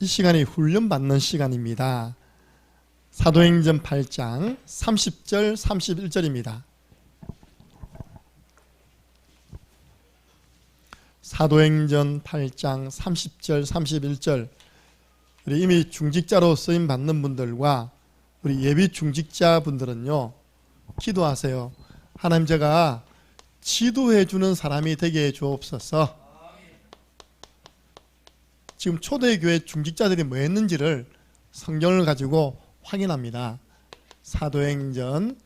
이 시간이 훈련받는 시간입니다. 사도행전 8장 30절 31절입니다. 사도행전 8장 30절 31절. 우리 이미 중직자로 쓰임 받는 분들과 우리 예비 중직자 분들은요, 기도하세요. 하나님, 제가 지도해 주는 사람이 되게 해 주옵소서. 지금 초대교회 중직자들이 뭐 했는지를 성경을 가지고 확인합니다. 사도행전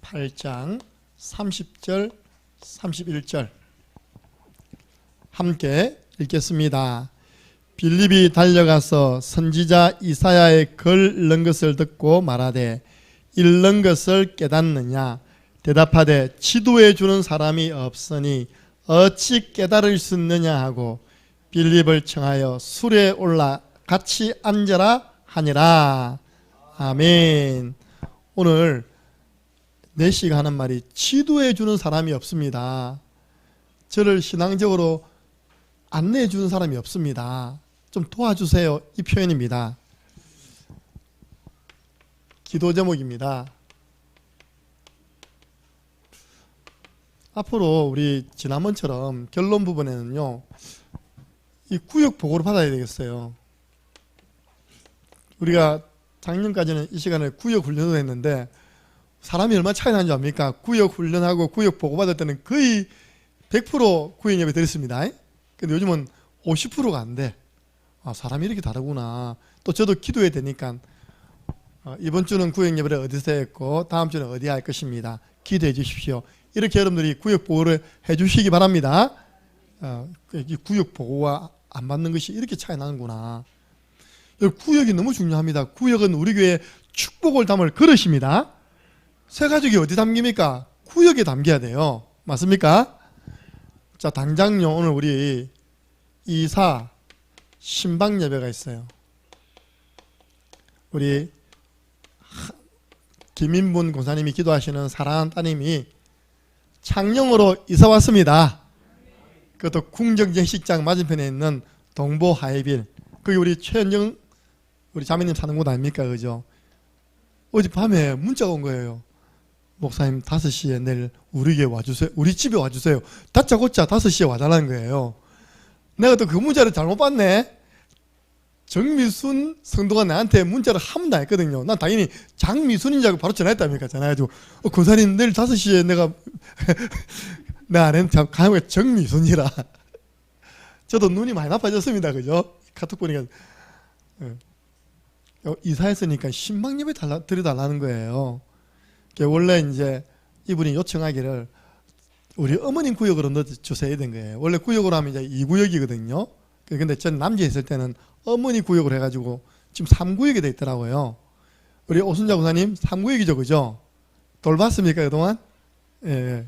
8장 30절 31절 함께 읽겠습니다. 빌립이 달려가서 선지자 이사야의 글 읽는 것을 듣고 말하되 읽는 것을 깨닫느냐? 대답하되 지도해 주는 사람이 없으니 어찌 깨달을 수 있느냐 하고 빌립을 청하여 수레에 올라 같이 앉으라 하니라. 아멘. 오늘 내시가 하는 말이 지도해 주는 사람이 없습니다. 저를 신앙적으로 안내해 주는 사람이 없습니다. 좀 도와주세요. 이 표현입니다. 기도 제목입니다. 앞으로 우리 지난번처럼 결론 부분에는요, 이 구역 보고를 받아야 되겠어요. 우리가 작년까지는 이 시간에 구역 훈련을 했는데 사람이 얼마나 차이 나는 줄 압니까? 구역 훈련하고 구역 보고 받을 때는 거의 100% 구역 예배 드렸습니다. 근데 요즘은 50%가 안 돼. 아, 사람이 이렇게 다르구나. 또 저도 기도해야 되니까 이번 주는 구역 예배를 어디서 했고 다음 주는 어디 할 것입니다. 기도해 주십시오. 이렇게 여러분들이 구역 보고를 해 주시기 바랍니다. 이 구역 보고와 안 받는 것이 이렇게 차이 나는구나. 구역이 너무 중요합니다. 구역은 우리 교회에 축복을 담을 그릇입니다. 새 가족이 어디 담깁니까? 구역에 담겨야 돼요. 맞습니까? 자, 당장요, 오늘 우리 이사 신방 예배가 있어요. 우리 김인분 권사님이 기도하시는 사랑하는 따님이 창녕으로 이사 왔습니다. 그것도 궁정정식장 맞은편에 있는 동보 하이빌. 거기 우리 최현정 우리 자매님 사는 곳 아닙니까? 그죠? 어젯밤에 문자가 온 거예요. 목사님 5시에 내일 우리 교회 와주세요. 우리 집에 와주세요. 다짜고짜 5시에 와달라는 거예요. 내가 또 그 문자를 잘못 봤네. 정미순 성도가 나한테 문자를 한 번도 안 했거든요. 난 당연히 장미순인 줄 알고 바로 전화했답니까? 전화해가지고 권사님 내일 5시에 내가 내 아내는 참 가능하게 정미순이라. 저도 눈이 많이 나빠졌습니다. 그죠? 카톡 보니까 이사했으니까 신방 예배 드려달라는 거예요. 원래 이제 이분이 요청하기를 우리 어머님 구역으로 넣어주셔야 된 거예요. 원래 구역으로 하면 이제 2구역이거든요. 근데 전 남주에 있을 때는 어머니 구역으로 해가지고 지금 3구역이 돼 있더라고요. 우리 오순자 권사님 3구역이죠, 그죠? 돌봤습니까 그동안? 예.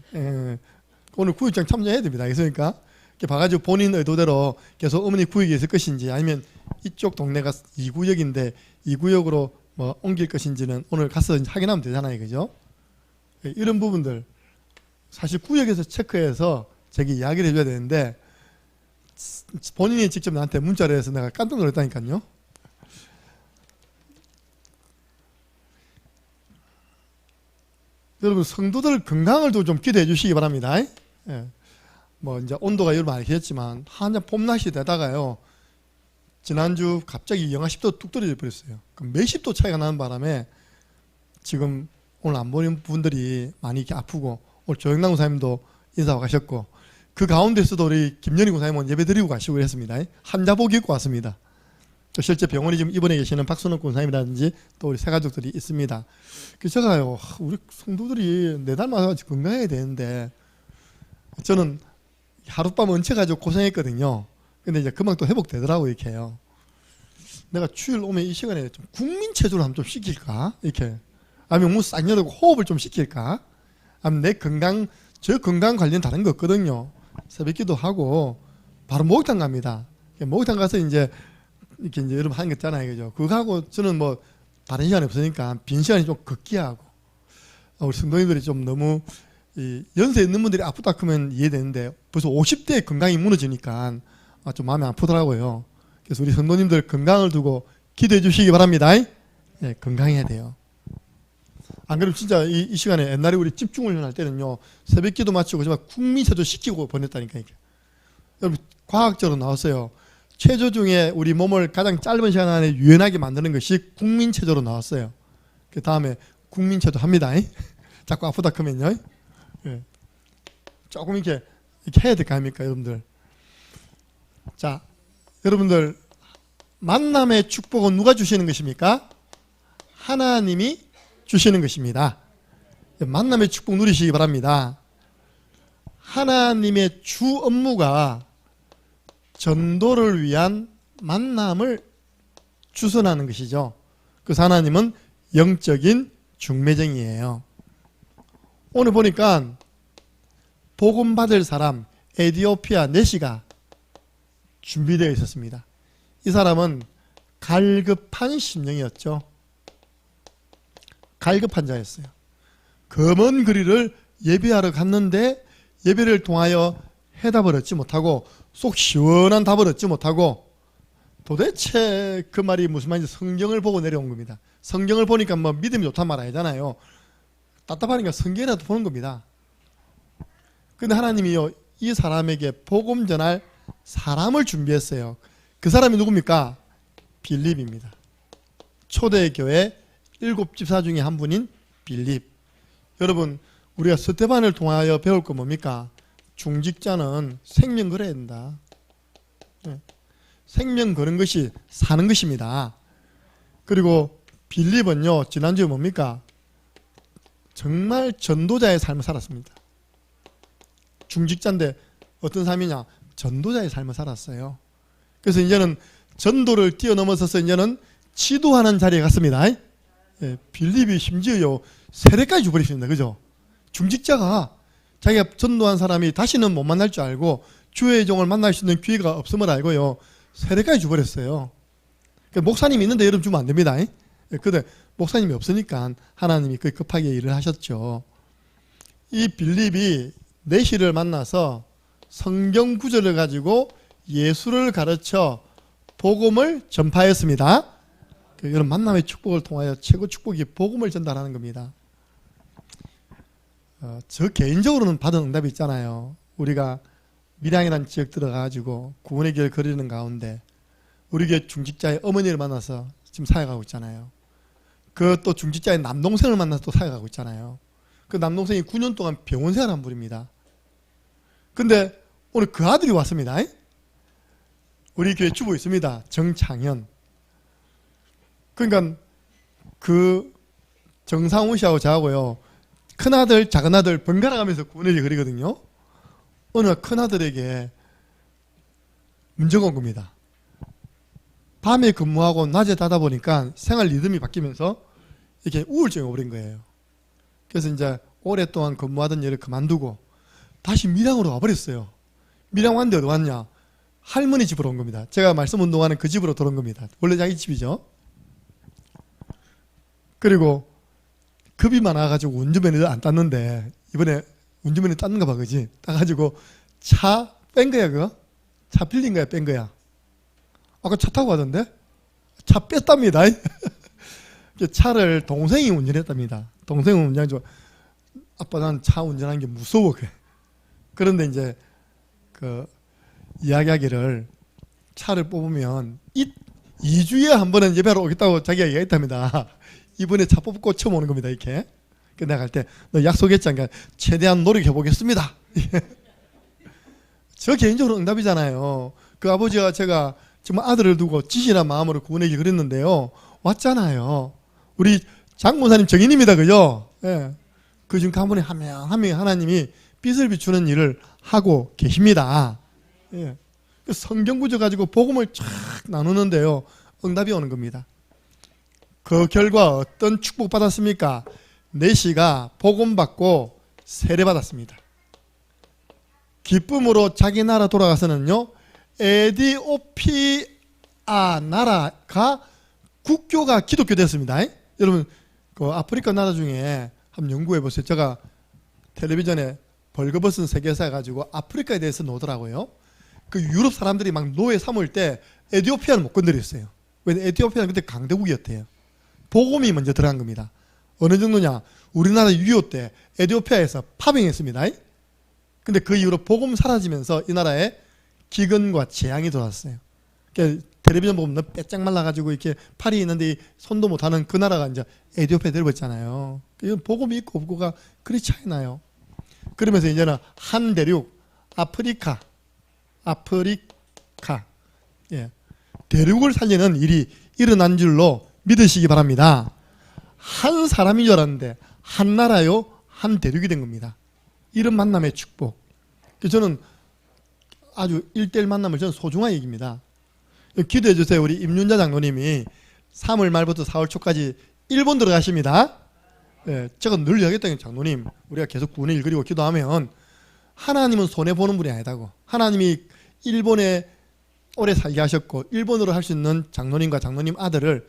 오늘 구역장 참여해야 됩니다. 알겠습니까? 이렇게 봐가지고 본인 의도대로 계속 어머니 구역에 있을 것인지 아니면 이쪽 동네가 2구역인데 2구역으로 뭐 옮길 것인지는 오늘 가서 확인하면 되잖아요, 그죠? 이런 부분들 사실 구역에서 체크해서 제게 이야기를 해줘야 되는데 본인이 직접 나한테 문자를 해서 내가 깜짝 놀랐다니까요. 여러분 성도들 건강을 좀 기도해 주시기 바랍니다. 예. 뭐 이제 온도가 여러분 알겠지만 한참 봄날씨 되다가요, 지난주 갑자기 영하 10도 뚝 떨어져 버렸어요. 몇십 도 차이가 나는 바람에 지금 오늘 안 보는 분들이 많이 이렇게 아프고, 오늘 조영남 권사님도 인사하고 가셨고, 그 가운데서도 우리 김연희 권사님은 예배 드리고 가시고 그랬습니다. 한자복 입고 왔습니다. 또 실제 병원에 지금 입원해 계시는 박순옥 권사님이라든지 또 우리 새가족들이 있습니다. 그래서 제가요, 우리 성도들이 내 닮아서 건강해야 되는데, 저는 하룻밤 얹혀가지고 고생했거든요. 근데 이제 금방 또 회복되더라고, 이렇게 해요. 내가 주일 오면 이 시간에 좀 국민 체조를 한번 좀 시킬까? 이렇게. 아니면 문 싹 열고 호흡을 좀 시킬까? 아니면 내 건강, 저 건강 관련 다른 거 없거든요. 새벽 기도 하고 바로 목욕탕 갑니다. 목욕탕 가서 이제 이렇게 이제 여러분 하는 거 있잖아요, 그죠? 그거 하고 저는 뭐 다른 시간이 없으니까 빈 시간이 좀 걷기 하고, 우리 성도님들이 좀 너무 이 연세 있는 분들이 아프다 하면 이해되는데 벌써 50대에 건강이 무너지니까 좀 마음이 아프더라고요. 그래서 우리 성도님들 건강을 두고 기도해 주시기 바랍니다. 예, 건강해야 돼요. 안 그러면 진짜 이 시간에 옛날에 우리 집중 훈련할 때는요, 새벽 기도 마치고 정말 국민체조 시키고 보냈다니까. 이게. 여러분, 과학적으로 나왔어요. 체조 중에 우리 몸을 가장 짧은 시간 안에 유연하게 만드는 것이 국민체조로 나왔어요. 그 다음에 국민체조 합니다. 자꾸 아프다 그러면요. 예. 조금 이렇게 해야 될 거 아닙니까, 여러분들. 자, 여러분들, 만남의 축복은 누가 주시는 것입니까? 하나님이 주시는 것입니다. 만남의 축복 누리시기 바랍니다. 하나님의 주 업무가 전도를 위한 만남을 주선하는 것이죠. 그래서 하나님은 영적인 중매쟁이에요. 오늘 보니까 복음 받을 사람 에디오피아 네시가 준비되어 있었습니다. 이 사람은 갈급한 심령이었죠. 갈급한 자였어요. 검은 거리를 예배하러 갔는데 예배를 통하여 해답을 얻지 못하고 속 시원한 답을 얻지 못하고 도대체 그 말이 무슨 말인지 성경을 보고 내려온 겁니다. 성경을 보니까 뭐 믿음이 좋단 말 아니잖아요. 답답하니까 성경이라도 보는 겁니다. 근데 하나님이요, 이 사람에게 복음 전할 사람을 준비했어요. 그 사람이 누굽니까? 빌립입니다. 초대교회 7집사 중에 한 분인 빌립. 여러분, 우리가 스테반을 통하여 배울 거 뭡니까? 중직자는 생명 걸어야 된다. 생명 거는 것이 사는 것입니다. 그리고 빌립은요, 지난주에 뭡니까? 정말 전도자의 삶을 살았습니다. 중직자인데 어떤 삶이냐? 전도자의 삶을 살았어요. 그래서 이제는 전도를 뛰어넘어서서 이제는 지도하는 자리에 갔습니다. 예, 빌립이 심지어요, 세례까지 줘버렸습니다. 그죠? 중직자가 자기가 전도한 사람이 다시는 못 만날 줄 알고 주의 종을 만날 수 있는 기회가 없음을 알고요, 세례까지 줘버렸어요. 그러니까 목사님이 있는데 여러분 주면 안 됩니다. 예, 근데 목사님이 없으니까 하나님이 그 급하게 일을 하셨죠. 이 빌립이 네시를 만나서 성경 구절을 가지고 예수를 가르쳐 복음을 전파했습니다. 이런 만남의 축복을 통하여 최고 축복이 복음을 전달하는 겁니다. 저 개인적으로는 받은 응답이 있잖아요. 우리가 밀양이라는 지역 들어가가지고 구원의 길을 걸으는 가운데 우리 교회 중직자의 어머니를 만나서 지금 사역하고 있잖아요. 그 또 중직자의 남동생을 만나서 또 사역하고 있잖아요. 그 남동생이 9년 동안 병원 생활한 분입니다. 근데 오늘 그 아들이 왔습니다. 우리 교회 주부 있습니다. 정창현. 그러니까 그 정상훈 씨하고 저하고요, 큰아들 작은아들 번갈아 가면서 구원의 길 그리거든요. 어느 날 큰아들에게 문제가 온 겁니다. 밤에 근무하고 낮에 자다 보니까 생활 리듬이 바뀌면서 이렇게 우울증이 오버린 거예요. 그래서 이제 오랫동안 근무하던 일을 그만두고 다시 밀양으로 와버렸어요. 밀양 왔는데 어디 왔냐? 할머니 집으로 온 겁니다. 제가 말씀 운동하는 그 집으로 들어온 겁니다. 원래 자기 집이죠. 그리고 급이 많아가지고 운전면허를 안 땄는데 이번에 운전면허 땄는가 봐, 그지? 따가지고 차 뺀 거야, 그거? 차 빌린 거야, 뺀 거야? 아까 차 타고 가던데? 차 뺐답니다. 차를 동생이 운전했답니다. 동생은 운전하죠. 아빠, 난 차 운전하는 게 무서워. 그런데 이제 그 이야기하기를 차를 뽑으면 2주에 한 번은 예배하러 오겠다고 자기가 얘기했답니다. 이번에 차 뽑고 처음 오는 겁니다. 이렇게. 내가 갈 때 너 약속했잖아. 최대한 노력해 보겠습니다. 저 개인적으로 응답이잖아요. 그 아버지와 제가 정말 아들을 두고 지신한 마음으로 구원하기 그랬는데요, 왔잖아요. 우리 장모사님 정인입니다. 그죠? 예. 그중 가문에 한 명 하나님이 빛을 비추는 일을 하고 계십니다. 예. 성경 구절 가지고 복음을 쫙 나누는데요, 응답이 오는 겁니다. 그 결과 어떤 축복 받았습니까? 네시가 복음 받고 세례 받았습니다. 기쁨으로 자기 나라 돌아가서는요, 에디오피아 나라가 국교가 기독교 됐습니다. 여러분, 그 아프리카 나라 중에 한번 연구해 보세요. 제가 텔레비전에 벌거벗은 세계사 해가지고 아프리카에 대해서 나오더라고요. 그 유럽 사람들이 막 노예 삼을 때 에티오피아는 못 건드렸어요. 왜냐면 에티오피아는 그때 강대국이었대요. 복음이 먼저 들어간 겁니다. 어느 정도냐? 우리나라 6.25 때 에티오피아에서 파병했습니다. 근데 그 이후로 복음 사라지면서 이 나라에 기근과 재앙이 들어왔어요. 그러니까 텔레비전 보면 빼짝 말라가지고 이렇게 팔이 있는데 손도 못하는 그 나라가 이제 에티오피아 되어버렸잖아요. 이건 복음이 있고 없고가 그리 차이 나요. 그러면서 이제는 한 대륙, 아프리카, 예, 대륙을 살리는 일이 일어난 줄로 믿으시기 바랍니다. 한 사람인 줄 알았는데 한 나라요, 한 대륙이 된 겁니다. 이런 만남의 축복. 저는 아주 1대1 만남을 저는 소중하게 여깁니다. 기도해 주세요. 우리 임윤자 장로님이 3월 말부터 4월 초까지 일본 들어가십니다. 예, 제가 늘 이야기했던 장로님, 우리가 계속 구원의 일 그리고 기도하면 하나님은 손해보는 분이 아니다고. 하나님이 일본에 오래 살게 하셨고 일본어로 할 수 있는 장로님과 장로님 아들을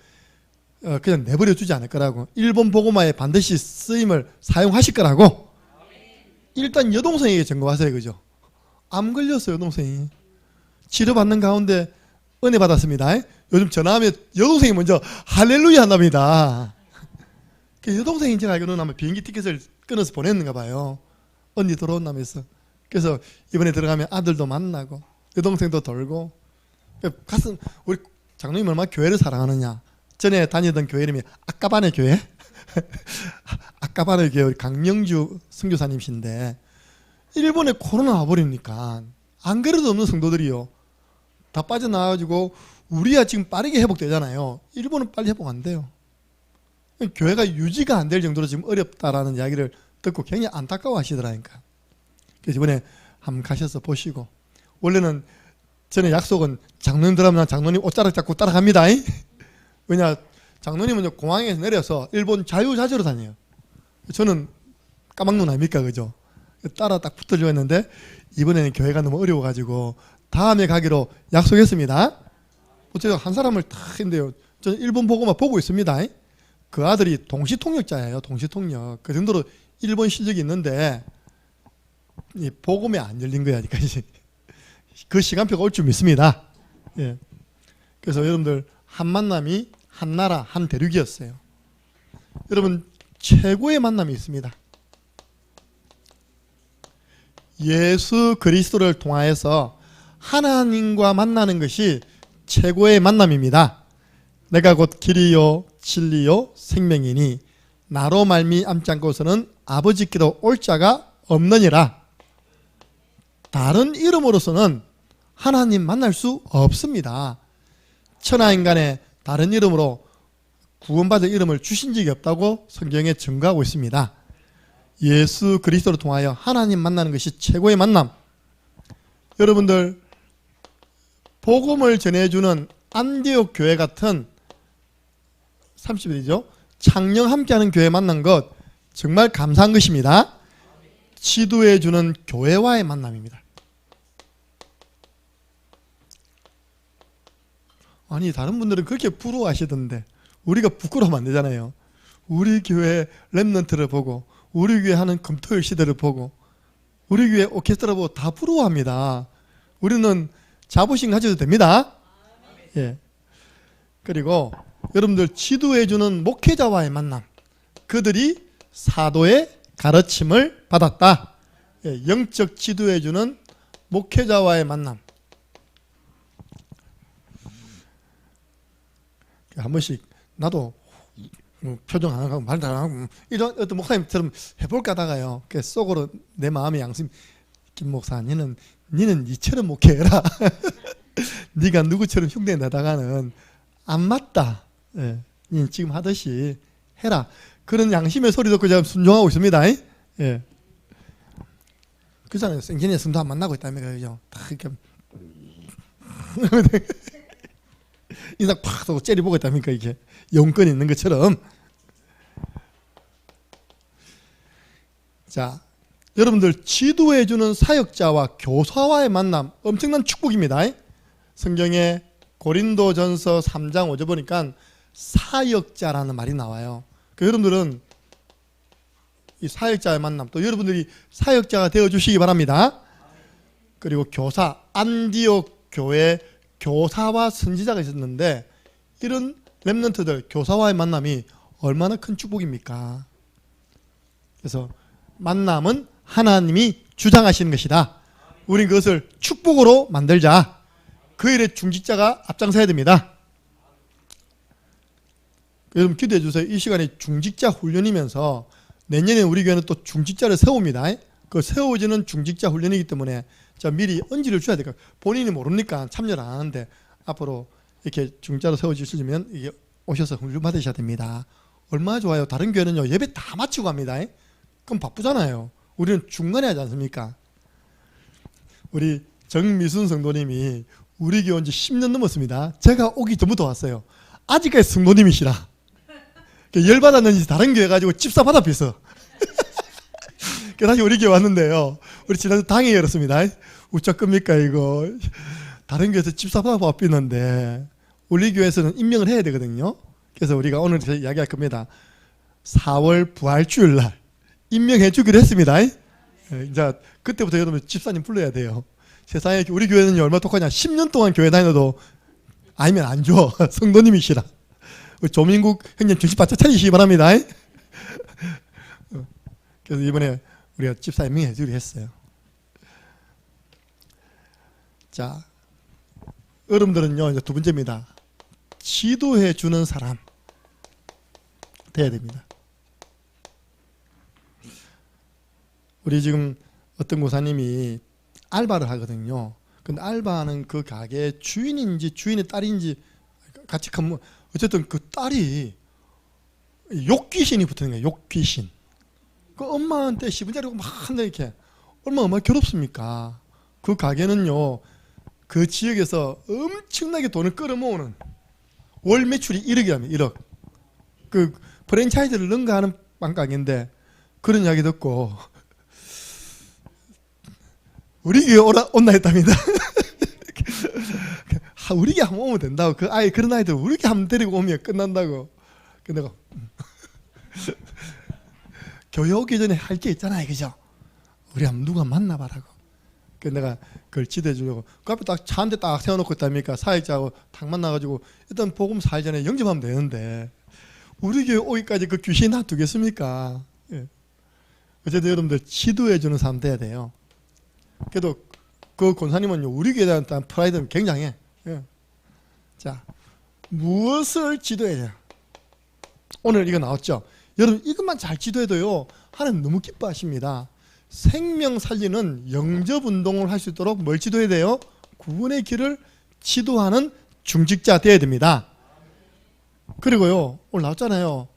그냥 내버려 두지 않을 거라고. 일본 복음화에 반드시 쓰임을 사용하실 거라고. 일단 여동생에게 전거하세요. 그죠? 암 걸렸어요. 여동생이 치료받는 가운데 은혜 받았습니다. 요즘 전화하면 여동생이 먼저 할렐루야 한답니다. 여동생이 제가 알기로는 아마 비행기 티켓을 끊어서 보냈는가 봐요. 언니 들어온다면서. 그래서 이번에 들어가면 아들도 만나고 여동생도 돌고. 가슴, 우리 장로님 얼마나 교회를 사랑하느냐. 전에 다니던 교회 이름이 아까바네 교회. 아까바네 교회 우리 강명주 선교사님이신데 일본에 코로나 와버리니까 안 그래도 없는 성도들이요 다 빠져나와가지고 우리야 지금 빠르게 회복되잖아요. 일본은 빨리 회복 안 돼요. 교회가 유지가 안 될 정도로 지금 어렵다라는 이야기를 듣고 굉장히 안타까워 하시더라니까. 그래서 이번에 한번 가셔서 보시고. 원래는 전에 약속은 장로님들 하면 장로님 옷자락 잡고 따라갑니다. 왜냐 장로님은 공항에서 내려서 일본 자유자재로 다녀요. 저는 까막눈 아닙니까? 그죠? 따라 딱 붙으려고 했는데 이번에는 교회가 너무 어려워가지고 다음에 가기로 약속했습니다. 제가 한 사람을 탁 했는데요. 저는 일본 보고만 보고 있습니다. 그 아들이 동시통역자예요. 동시통역. 그 정도로 일본 실력이 있는데 이 복음에 안 열린 거야. 그 시간표가 올 줄 믿습니다. 예. 그래서 여러분들 한 만남이 한 나라 한 대륙이었어요. 여러분 최고의 만남이 있습니다. 예수 그리스도를 통하여서 하나님과 만나는 것이 최고의 만남입니다. 내가 곧 길이요 진리요 생명이니 나로 말미암지 않고서는 아버지께로 올 자가 없느니라. 다른 이름으로서는 하나님 만날 수 없습니다. 천하인간의 다른 이름으로 구원받을 이름을 주신 적이 없다고 성경에 증거하고 있습니다. 예수 그리스도를 통하여 하나님 만나는 것이 최고의 만남. 여러분들 복음을 전해주는 안디옥 교회 같은 30일이죠. 창녕 함께하는 교회 만난 것 정말 감사한 것입니다. 지도해주는 교회와의 만남입니다. 아니 다른 분들은 그렇게 부러워하시던데 우리가 부끄러우면 안 되잖아요. 우리 교회 랩런트를 보고 우리 교회 하는 금토일 시대를 보고 우리 교회 오케스트라 보고 다 부러워합니다. 우리는 자부심 가져도 됩니다. 예. 그리고 여러분들 지도해주는 목회자와의 만남, 그들이 사도의 가르침을 받았다. 예, 영적 지도해주는 목회자와의 만남. 한 번씩 나도 표정 안 하고 말도 안 하고 이런 어떤 목사님처럼 해볼까 하다가요. 그 속으로 내 마음의 양심, 김 목사 니는 니처럼 목회해라. 네가 누구처럼 흉내 내다가는 안 맞다. 예, 니 지금 하듯이 해라. 그런 양심의 소리 듣고 제가 순종하고 있습니다. 예. 그잖아요. 생전에 성도 안 만나고 있다며 그죠. 딱 이렇게 인상 팍 쏘고 째려보고 있다니까 이게 용건 있는 것처럼. 자, 여러분들 지도해주는 사역자와 교사와의 만남 엄청난 축복입니다. 성경에 고린도전서 3장 5절 보니까 사역자라는 말이 나와요. 그 여러분들은 이 사역자의 만남, 또 여러분들이 사역자가 되어주시기 바랍니다. 그리고 교사, 안디옥 교회 교사와 선지자가 있었는데 이런 렘넌트들 교사와의 만남이 얼마나 큰 축복입니까? 그래서 만남은 하나님이 주장하시는 것이다. 우린 그것을 축복으로 만들자. 그 일에 중직자가 앞장서야 됩니다. 여러분 기도해 주세요. 이 시간에 중직자 훈련이면서 내년에 우리 교회는 또 중직자를 세웁니다. 그 세워지는 중직자 훈련이기 때문에 자 미리 언지를 줘야 될까. 본인이 모르니까 참여를 안 하는데 앞으로 이렇게 중직자로 세워주시면 이게 오셔서 훈련 받으셔야 됩니다. 얼마나 좋아요. 다른 교회는요 예배 다 마치고 갑니다. 그럼 바쁘잖아요. 우리는 중간에 하지 않습니까? 우리 정미순 성도님이 우리 교회 온 지 10년 넘었습니다. 제가 오기 전부터 왔어요. 아직까지 성도님이시라. 열받았는지 다른 교회 가지고 집사 받아 pis어. 다시 우리 교회 왔는데요. 우리 지난주 당회 열었습니다. 우짜 겁니까 이거. 다른 교회에서 집사 받아 pis는데 우리 교회에서는 임명을 해야 되거든요. 그래서 우리가 오늘 이야기할 겁니다. 4월 부활주일날 임명해 주기로 했습니다. 이제 그때부터 여러분 집사님 불러야 돼요. 세상에 우리 교회는 얼마나 똑하냐. 10년 동안 교회 다녀도 아니면 안 줘. 성도님이시라. 우리 조민국 형님 정신 바짝 차리시기 바랍니다. 그래서 이번에 우리가 집사 임명해 주기로 했어요. 자, 여러분들은요 이제 두 번째입니다. 지도해 주는 사람 돼야 됩니다. 우리 지금 어떤 고사님이 알바를 하거든요. 근데 알바하는 그 가게 주인인지 주인의 딸인지 같이 근무, 어쨌든 그 딸이 욕귀신이 붙는 거예요. 욕귀신. 그 엄마한테 시분자리고 막 한다 이렇게. 얼마나 괴롭습니까? 그 가게는요, 그 지역에서 엄청나게 돈을 끌어모으는 월 매출이 1억이랍니다. 1억. 그 프랜차이즈를 능가하는 빵가게인데 그런 이야기 듣고 우리 교회 온나 했답니다. 우리 교회 한번 오면 된다고. 그 아이 그런 아이들 우리 교회 한번 데리고 오면 끝난다고. 근데 내가 교회 오기 전에 할 게 있잖아요, 그죠? 우리 한번 누가 만나봐라고. 그래서 내가 그걸 지도해 주려고 그 앞에 딱 차 한 대 딱 세워놓고 있답니까? 사역자하고 딱 만나가지고 일단 복음 살 전에 영접하면 되는데 우리 교회 오기까지 그 귀신 놔두겠습니까? 예. 어쨌든 여러분들 지도해 주는 사람 돼야 돼요. 그래도 그 권사님은요 우리 교회에 대한 프라이드는 굉장해. 예. 자, 무엇을 지도해야 돼요? 오늘 이거 나왔죠? 여러분 이것만 잘 지도해도요 하나님 너무 기뻐하십니다. 생명 살리는 영접운동을 할 수 있도록 뭘 지도해야 돼요? 구원의 길을 지도하는 중직자 되어야 됩니다. 그리고요 오늘 나왔잖아요.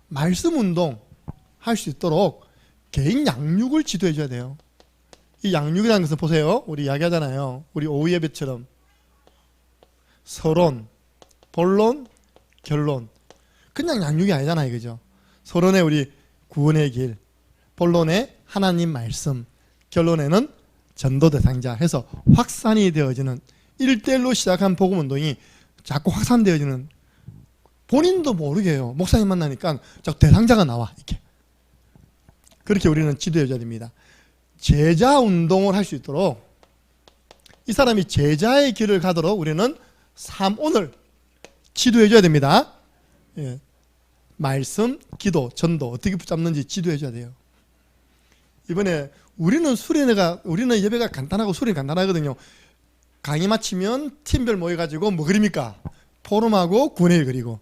말씀운동 할 수 있도록 개인 양육을 지도해 줘야 돼요. 이 양육이라는 것은 보세요. 우리 이야기하잖아요. 우리 오후 예배처럼 서론, 본론, 결론. 그냥 양육이 아니잖아요. 그죠? 서론에 우리 구원의 길, 본론에 하나님 말씀, 결론에는 전도 대상자 해서 확산이 되어지는 1대1로 시작한 복음운동이 자꾸 확산되어지는 본인도 모르게 해요. 목사님 만나니까 자꾸 대상자가 나와. 이렇게. 그렇게 우리는 지도해 줘야 됩니다. 제자 운동을 할 수 있도록 이 사람이 제자의 길을 가도록 우리는 오늘 지도해 줘야 됩니다. 예. 말씀, 기도, 전도 어떻게 붙잡는지 지도해 줘야 돼요. 이번에 우리는 예배가 간단하고 수련이 간단하거든요. 강의 마치면 팀별 모여가지고 뭐 그립니까? 포럼하고 구원의 길 그리고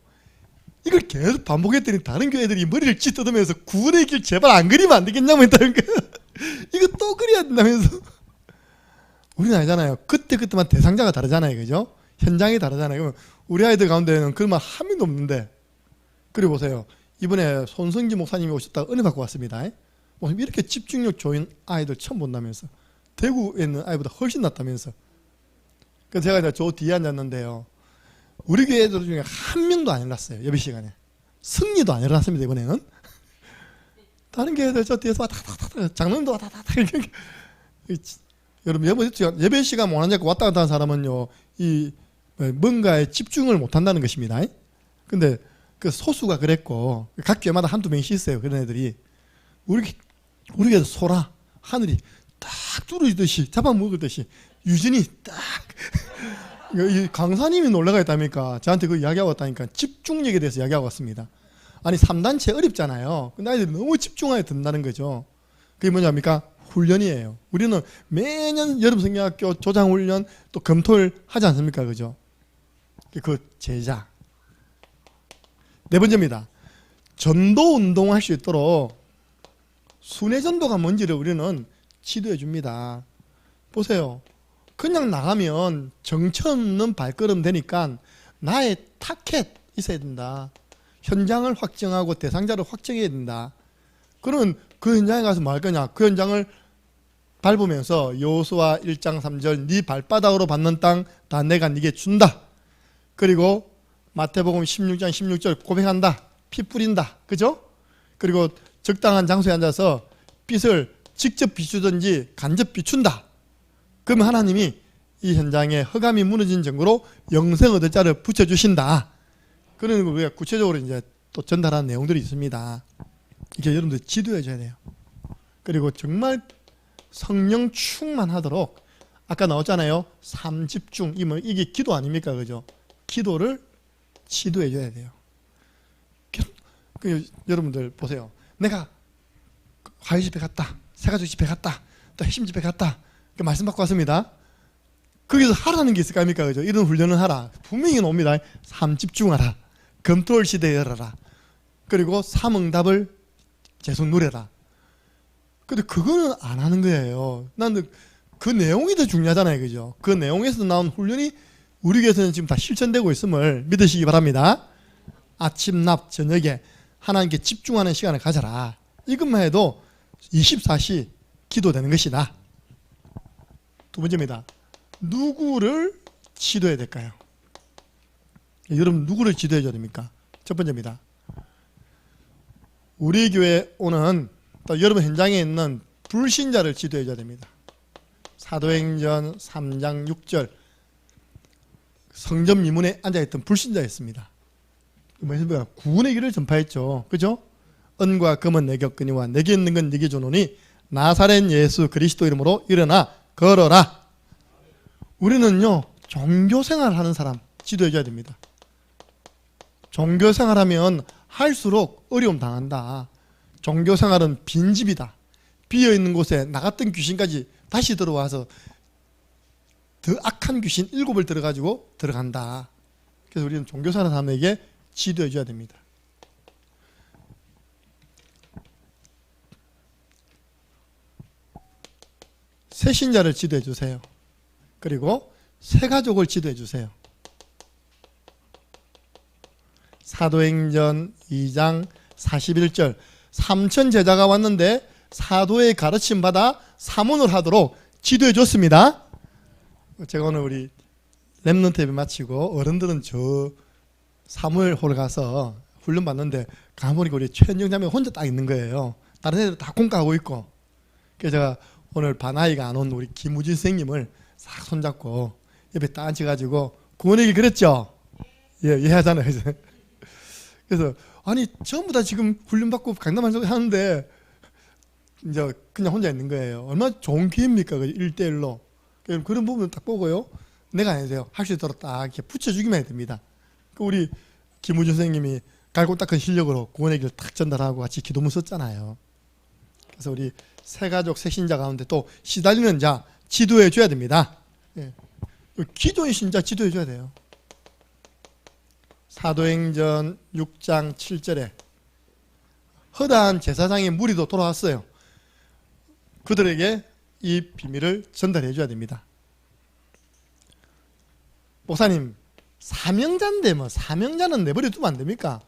이걸 계속 반복했더니 다른 교회들이 머리를 찢어뜯으면서 구원의 길 제발 안 그리면 안 되겠냐고 했다는 거야. 이거 또 그려야 된다면서. 우리는 아니잖아요. 그때그때만 대상자가 다르잖아요. 그죠? 현장이 다르잖아요. 우리 아이들 가운데는 그런 말 한 명도 없는데. 그리고 보세요. 이번에 손성기 목사님이 오셨다가 은혜 받고 왔습니다. 목사님 이렇게 집중력 좋은 아이들 처음 본다면서. 대구에 있는 아이보다 훨씬 낫다면서. 그래서 제가 저 뒤에 앉았는데요. 우리 교회 애들 중에 한 명도 안 일어났어요. 예배 시간에. 승리도 안 일어났습니다. 이번에는. 다른 교회들 저 뒤에서 왔다 장로님도 왔다 여러분 예배 시간 못 앉고 왔다 갔다 하는 사람은요. 이 뭔가에 집중을 못 한다는 것입니다. 근데 그 소수가 그랬고 각 교회마다 한두 명씩 있어요. 그런 애들이. 우리 교회도 소라 하늘이 딱 뚫어지듯이 잡아먹을 듯이 유진이 딱 이 강사님이 놀라가 있다니까 저한테 그 이야기하고 왔다니까 집중력에 대해서 이야기하고 왔습니다. 아니 3단체 어렵잖아요. 근데 아이들이 너무 집중하게 든다는 거죠. 그게 뭐냐니까 훈련이에요. 우리는 매년 여름 성경학교 조장훈련 또 검토를 하지 않습니까? 그죠? 그 제자. 네 번째입니다. 전도 운동할 수 있도록 순회전도가 뭔지를 우리는 지도해 줍니다. 보세요. 그냥 나가면 정처 없는 발걸음 되니까 나의 타켓 있어야 된다. 현장을 확정하고 대상자를 확정해야 된다. 그러면 그 현장에 가서 뭐 할 거냐? 그 현장을 밟으면서 여호수아 1장 3절 네 발바닥으로 밟는 땅 다 내가 네게 준다. 그리고 마태복음 16장 16절 고백한다. 피 뿌린다. 그죠? 그리고 적당한 장소에 앉아서 빛을 직접 비추든지 간접 비춘다. 그러면 하나님이 이 현장에 흑암이 무너진 증거로 영생 얻을 자를 붙여주신다. 그런 걸 우리가 구체적으로 이제 또 전달하는 내용들이 있습니다. 이게 여러분들 지도해 줘야 돼요. 그리고 정말 성령 충만하도록 아까 나왔잖아요. 삼집중. 이게 기도 아닙니까? 그죠? 기도를 지도해 줘야 돼요. 여러분들 보세요. 내가 화요 집에 갔다. 새가족 집에 갔다. 또 핵심 집에 갔다. 말씀 받고 왔습니다. 거기서 하라는 게 있을 거 아닙니까? 그죠? 이런 훈련을 하라. 분명히 나옵니다. 삼집중하라. 검토를 시대에 열어라. 그리고 삼응답을 계속 누려라. 근데 그거는 안 하는 거예요. 나는 그 내용이 더 중요하잖아요. 그죠? 그 내용에서 나온 훈련이 우리 교회에서는 지금 다 실천되고 있음을 믿으시기 바랍니다. 아침, 낮, 저녁에 하나님께 집중하는 시간을 가져라. 이것만 해도 24시 기도되는 것이다. 두 번째입니다. 누구를 지도해야 될까요? 여러분 누구를 지도해 줘야 됩니까? 첫 번째입니다. 우리 교회에 오는 또 여러분 현장에 있는 불신자를 지도해 줘야 됩니다. 사도행전 3장 6절 성전 미문에 앉아있던 불신자였습니다. 구원의 길을 전파했죠. 그죠? 은과 금은 내게 없거니와 내게 있는 건 네게 주노니 나사렛 예수 그리스도 이름으로 일어나 걸어라. 우리는요 종교생활 하는 사람 지도해 줘야 됩니다. 종교생활하면 할수록 어려움 당한다. 종교생활은 빈집이다. 비어있는 곳에 나갔던 귀신까지 다시 들어와서 더 악한 귀신 7을 들어가지고 들어간다. 그래서 우리는 종교생활 하는 사람에게 지도해 줘야 됩니다. 새신자를 지도해 주세요. 그리고 새가족을 지도해 주세요. 사도행전 2장 41절 삼천 제자가 왔는데 사도의 가르침 받아 사문을 하도록 지도해 줬습니다. 제가 오늘 우리 렘넌트 예배 마치고 어른들은 저 사무엘홀 가서 훈련 받는데 가보니까 우리 최은정자매 혼자 딱 있는 거예요. 다른 애들 다 공과하고 있고. 그래서 제가 오늘 반아이가 안 온 우리 김우진 선생님을 싹 손잡고 옆에 딱 앉혀가지고 구원의 길 그랬죠? 예, 이해하잖아요. 그래서 아니 전부 다 지금 훈련받고 강남하는데 이제 그냥 혼자 있는 거예요. 얼마나 좋은 기회입니까? 1대1로. 그런 부분 딱 보고요. 내가 아니세요. 할 수 있도록 딱 이렇게 붙여주기만 해야 됩니다. 우리 김우준 선생님이 갈고 닦은 실력으로 구원의 길을 딱 전달하고 같이 기도문 썼잖아요. 그래서 우리 새가족 새신자 가운데 또 시달리는 자 지도해 줘야 됩니다. 예. 기존의 신자 지도해 줘야 돼요. 사도행전 6장 7절에 허다한 제사장의 무리도 돌아왔어요. 그들에게 이 비밀을 전달해 줘야 됩니다. 목사님 사명자인데 뭐 사명자는 내버려 두면 안 됩니까?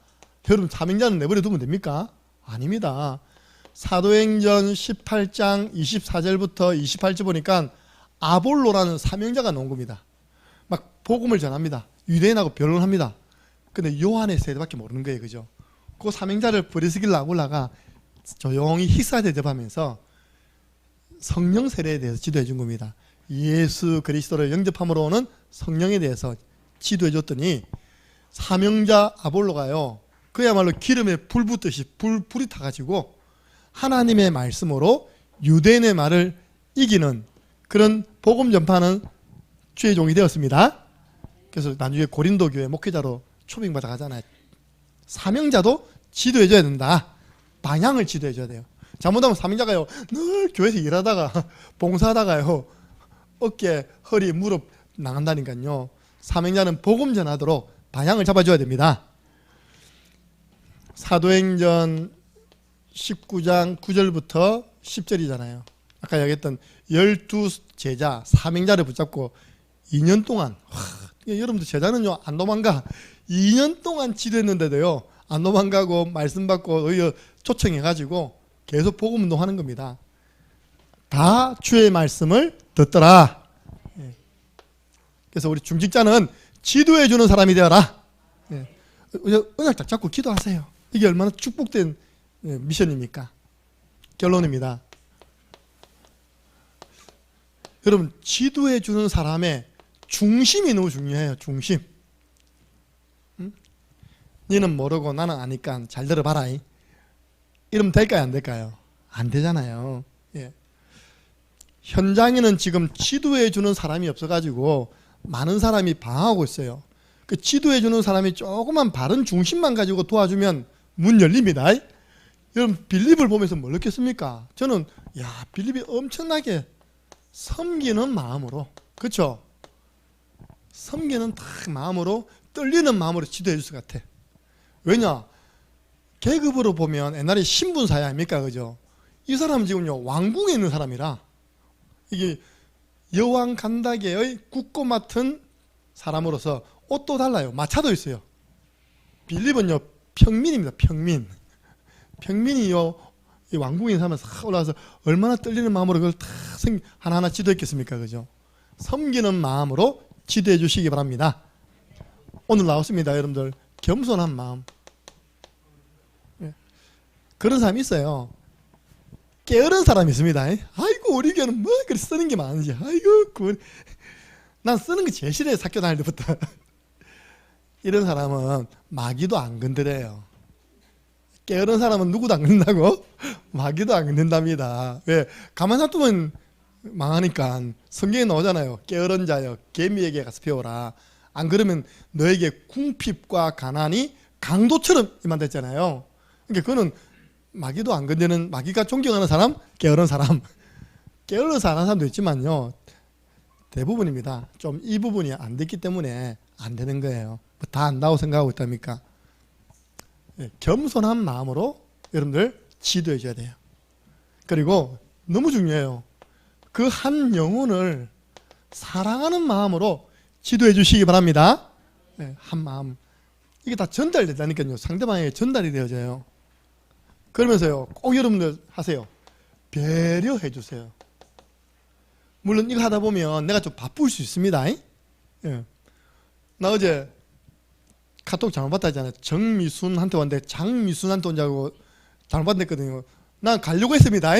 여러분 사명자는 내버려 두면 됩니까? 아닙니다. 사도행전 18장 24절부터 28절 보니까 아볼로라는 사명자가 나온 겁니다. 막 복음을 전합니다. 유대인하고 변론합니다. 근데 요한의 세대밖에 모르는 거예요. 그죠? 그 사명자를 브리스길라 아볼라가 조용히 식사 대접하면서 성령 세례에 대해서 지도해 준 겁니다. 예수 그리스도를 영접함으로 오는 성령에 대해서 지도해 줬더니 사명자 아볼로가요. 그야말로 기름에 불 붙듯이 불이 타가지고 하나님의 말씀으로 유대인의 말을 이기는 그런 복음 전파는 주의 종이 되었습니다. 그래서 나중에 고린도 교회 목회자로 초빙받아 가잖아요. 사명자도 지도해줘야 된다. 방향을 지도해줘야 돼요. 잘못하면 사명자가요, 늘 교회에서 일하다가 봉사하다가요, 어깨, 허리, 무릎 나간다니까요. 사명자는 복음 전하도록 방향을 잡아줘야 됩니다. 사도행전 19장 9절부터 10절이잖아요. 아까 얘기했던 12제자, 사명자를 붙잡고 2년 동안, 여러분들 제자는요 안 도망가. 2년 동안 지도했는데도요 안 도망가고 말씀 받고 오히려 초청해가지고 계속 복음 운동하는 겁니다. 다 주의 말씀을 듣더라. 그래서 우리 중직자는 지도해주는 사람이 되어라. 언약 딱 잡고 기도하세요. 이게 얼마나 축복된 미션입니까? 결론입니다. 여러분, 지도해주는 사람의 중심이 너무 중요해요. 중심. 너는 모르고 나는 아니까 잘 들어봐라. 이러면 될까요? 안 될까요? 안 되잖아요. 예. 현장에는 지금 지도해주는 사람이 없어가지고 많은 사람이 방황하고 있어요. 그 지도해주는 사람이 조그만 바른 중심만 가지고 도와주면 문 열립니다. 여러분, 빌립을 보면서 뭘 느꼈습니까? 저는 빌립이 엄청나게 섬기는 마음으로, 그렇죠? 섬기는 딱 마음으로, 떨리는 마음으로 지도해 줄 것 같아. 왜냐? 계급으로 보면 옛날에 신분사회 아닙니까? 그죠? 이 사람은 지금요 왕궁에 있는 사람이라, 이게 여왕 간다게의 국고 맡은 사람으로서 옷도 달라요. 마차도 있어요. 빌립은요 평민입니다. 평민이요 이 왕궁에 있는 사람은 싹 올라와서 얼마나 떨리는 마음으로 그걸 다 하나하나 지도했겠습니까? 그죠? 섬기는 마음으로 지도해 주시기 바랍니다. 오늘 나왔습니다. 여러분들, 겸손한 마음. 그런 사람이 있어요. 게으른 사람이 있습니다. 아이고, 우리 교회는 뭐 그렇게 쓰는 게 많은지. 아이고, 난 쓰는 거 제일 싫어요. 학교 다닐 때부터. 이런 사람은 마귀도 안 건드려요. 게으른 사람은 누구도 안 건든다고? 마귀도 안 건든답니다. 왜? 가만 놔두면 망하니까. 성경에 나오잖아요. 게으른 자여 개미에게 가서 배워라. 안 그러면 너에게 궁핍과 가난이 강도처럼 임한댔잖아요. 그러니까 그거는 마귀도 안 건드는, 마귀가 존경하는 사람, 게으른 사람. 게을러서 사는 사람도 있지만요, 대부분입니다. 좀 이 부분이 안 됐기 때문에 안 되는 거예요. 다 안다고 생각하고 있답니까? 겸손한 마음으로 여러분들 지도해 줘야 돼요. 그리고 너무 중요해요. 그 한 영혼을 사랑하는 마음으로 지도해 주시기 바랍니다. 한 마음. 이게 다 전달되다니까요. 상대방에게 전달이 되어져요. 그러면서요, 꼭 여러분들 하세요. 배려해 주세요. 물론 이거 하다 보면 내가 좀 바쁠 수 있습니다. 나 어제 카톡 잘못 받다 했잖아요. 정미순한테 왔는데 장미순한테 온다고 잘못 받았거든요. 난 가려고 했습니다.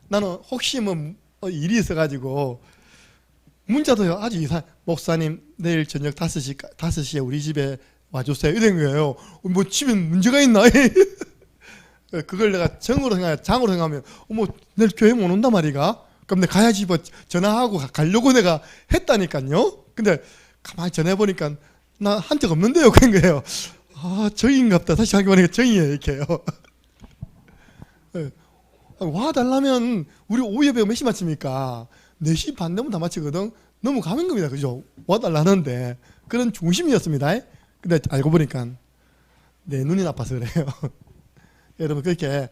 나는 혹시 뭐 일이 있어가지고 문자도요 아주 목사님 내일 저녁 5시에 우리 집에 와주세요 이런 거예요. 뭐 집에 문제가 있나? 그걸 내가 장으로 생각하면 어머 내일 교회 못 온단 말이가? 그럼 내가 가야지 뭐 전화하고 가려고 내가 했다니까요. 근데 가만히 전화해보니까 나 한 적 없는데요. 그런 거예요. 아 정인갑다. 다시 확인해보니까 정이에요. 이렇게요. 와달라면 우리 오후 예배가 몇 시 마칩니까? 4시 반 되면 다 마치거든. 넘어가는 겁니다. 그죠? 와달라는데 그런 중심이었습니다. 근데 알고 보니까 내 눈이 나빠서 그래요. 여러분 그렇게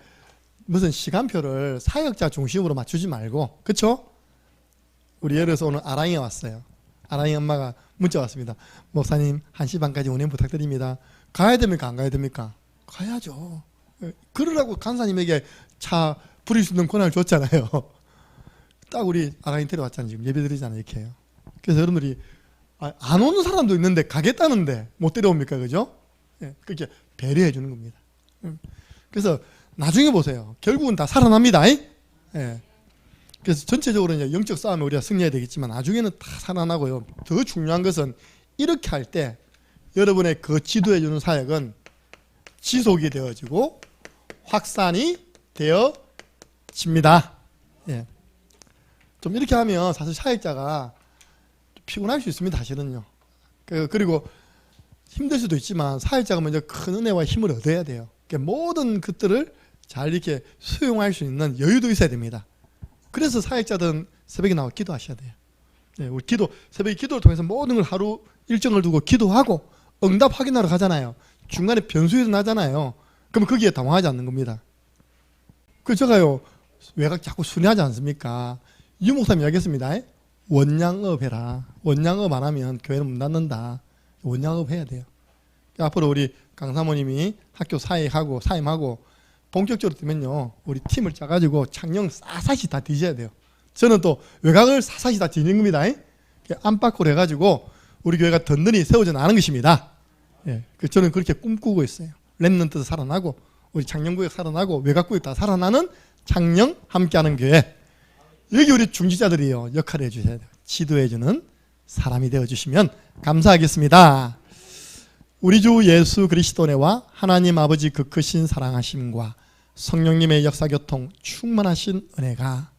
무슨 시간표를 사역자 중심으로 맞추지 말고, 그쵸? 우리 예를 들어서 오늘 아랑이가 왔어요. 아랑이 엄마가 문자 왔습니다. 목사님 1시 반까지 운행 부탁드립니다. 가야 됩니까? 안 가야 됩니까? 가야죠. 그러라고 간사님에게 차 부릴 수 있는 권한을 줬잖아요. 딱 우리 아랑이 데려왔잖아요. 지금 예배 드리잖아요. 이렇게 해요. 그래서 여러분들이 안 오는 사람도 있는데 가겠다는데 못 데려옵니까? 그죠? 그렇게 배려해 주는 겁니다. 그래서 나중에 보세요. 결국은 다 살아납니다. 그래서 전체적으로 이제 영적 싸움에 우리가 승리해야 되겠지만 나중에는 다 살아나고요. 더 중요한 것은 이렇게 할 때 여러분의 그 지도해 주는 사역은 지속이 되어지고 확산이 되어집니다. 좀 이렇게 하면 사실 사역자가 피곤할 수 있습니다. 사실은요. 그리고 힘들 수도 있지만 사역자가 먼저 큰 은혜와 힘을 얻어야 돼요. 모든 것들을 잘 이렇게 수용할 수 있는 여유도 있어야 됩니다. 그래서 사역자들은 새벽에 나와 기도하셔야 돼요. 네, 우리 새벽에 기도를 통해서 모든 걸 하루 일정을 두고 기도하고 응답 확인하러 가잖아요. 중간에 변수가 나잖아요. 그럼 거기에 당황하지 않는 겁니다. 제가요, 외곽 자꾸 순회하지 않습니까? 유 목사님 이야기했습니다. 원양업 해라. 원양업 안 하면 교회는 문 닫는다. 원양업 해야 돼요. 앞으로 우리 강 사모님이 학교 사임하고 본격적으로 되면요, 우리 팀을 짜가지고 창녕 샅샅이 다 뒤져야 돼요. 저는 또 외곽을 샅샅이 다 뒤는 겁니다. 안팎으로 해가지고 우리 교회가 든든히 세워져 나가는 것입니다. 예, 저는 그렇게 꿈꾸고 있어요. 렘넌트도 살아나고 우리 창녕구역 살아나고 외곽구역 다 살아나는 창녕 함께하는 교회. 여기 우리 중직자들이요, 역할을 해주셔야 돼요. 지도해주는 사람이 되어주시면 감사하겠습니다. 우리 주 예수 그리스도 은혜와 하나님 아버지 그 크신 사랑하심과 성령님의 역사교통 충만하신 은혜가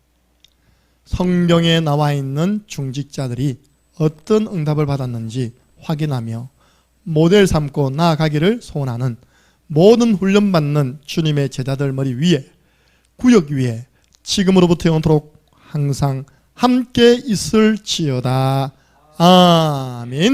성경에 나와 있는 중직자들이 어떤 응답을 받았는지 확인하며 모델 삼고 나아가기를 소원하는 모든 훈련받는 주님의 제자들 머리 위에, 구역 위에 지금으로부터 영원토록 항상 함께 있을지어다. 아멘.